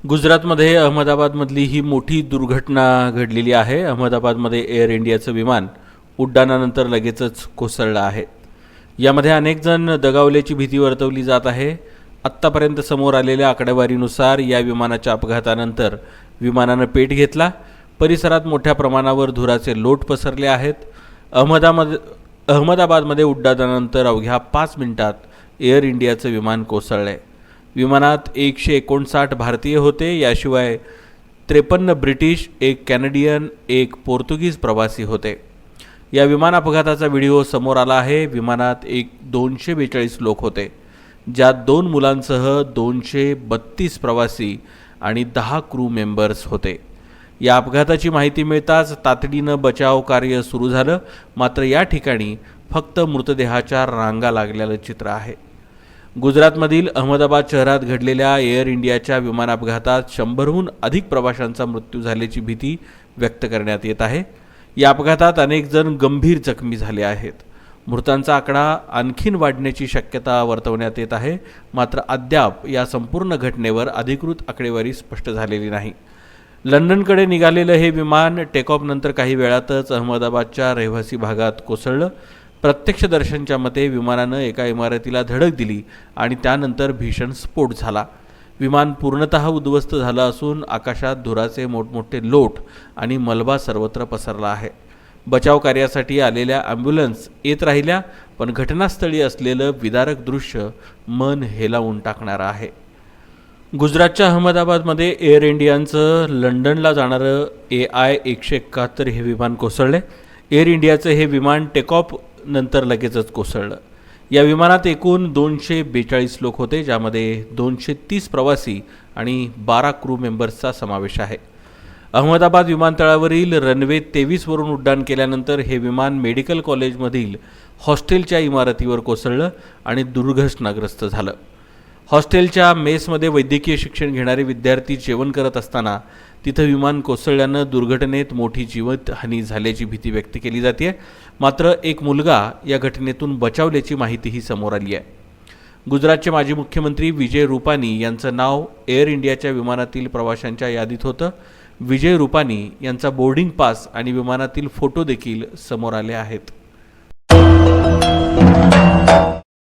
गुजरातमध्ये अहमदाबादमधली ही मोठी दुर्घटना घडलेली आहे। अहमदाबादमध्ये एअर इंडियाचं विमान उड्डाणानंतर लगेचच कोसळलं आहे। यामध्ये अनेक जण दगावल्याची भीती वर्तवली जात आहे। आत्तापर्यंत समोर आलेल्या आकडेवारीनुसार या विमानाच्या अपघातानंतर विमानानं पेट घेतला। परिसरात मोठ्या प्रमाणावर धुराचे लोट पसरले आहेत। अहमदाबादमध्ये उड्डाणानंतर अवघ्या 5 मिनिटात एअर इंडियाचं विमान कोसळलंय। विमानात 159 भारतीय होते। याशिवाय 53 ब्रिटिश, 1 कॅनडियन, 1 पोर्तुगीज प्रवासी होते। या विमान अपघाताचा व्हिडिओ समोर आला आहे। विमानात 242 लोक होते, ज्यात 2 मुलांसह 232 प्रवासी आणि 10 क्रू मेंबर्स होते। या अपघाताची माहिती मिळताच तातडीनं बचाव कार्य सुरू झालं, मात्र या ठिकाणी फक्त मृतदेहाच्या रांगा लागलेलं चित्र आहे। गुजरातमधील अहमदाबाद शहरात घडलेल्या एअर इंडियाच्या विमान अपघातात 100हून अधिक प्रवाशांचा मृत्यू झाल्याची भीती व्यक्त करण्यात येत आहे। या अपघातात अनेक जण गंभीर जखमी झाले आहेत। मृतांचा आकडा आणखीन वाढण्याची शक्यता वर्तवण्यात येत आहे, मात्र अद्याप या संपूर्ण घटनेवर अधिकृत आकडेवारी स्पष्ट झालेली नाही। लंडनकडे निघालेलं हे विमान टेकऑफनंतर काही वेळातच अहमदाबादच्या रहिवासी भागात कोसळलं। प्रत्यक्षदर्शींच्या मते विमानानं एका इमारतीला धडक दिली आणि त्यानंतर भीषण स्फोट झाला। विमान पूर्णतः उद्ध्वस्त झालं असून आकाशात धुराचे मोठमोठे लोट आणि मलबा सर्वत्र पसरला आहे। बचाव कार्यासाठी आलेल्या ॲम्ब्युलन्स येत राहिल्या, पण घटनास्थळी असलेलं विदारक दृश्य मन हेलावून टाकणारं आहे। गुजरातच्या अहमदाबादमध्ये एअर इंडियाचं लंडनला जाणारं AI-171 हे विमान कोसळले। एअर इंडियाचं हे विमान टेकऑफ नंतर लगेचच कोसळलं। या विमानात एकूण 242 लोक होते, ज्यामध्ये 230 प्रवासी आणि 12 क्रू मेंबर्सचा समावेश आहे। अहमदाबाद विमानतळावरील रनवे 23 वरून उड्डाण केल्यानंतर हे विमान मेडिकल कॉलेजमधील हॉस्टेलच्या इमारतीवर कोसळलं आणि दुर्घटनाग्रस्त झालं। हॉस्टेलच्या मेसमध्ये वैद्यकीय शिक्षण घेणारे विद्यार्थी जेवण करत असताना तिथं विमान कोसळल्यानं दुर्घटनेत मोठी जीवितहानी झाल्याची भीती व्यक्त केली जाते। मात्र एक मुलगा या घटनेतून बचावल्याची माहितीही समोर आली आहे। गुजरातचे माजी मुख्यमंत्री विजय रूपानी यांचं नाव एअर इंडियाच्या विमानातील प्रवाशांच्या यादीत होतं। विजय रूपानी यांचा बोर्डिंग पास आणि विमानातील फोटो देखील समोर आले आहेत।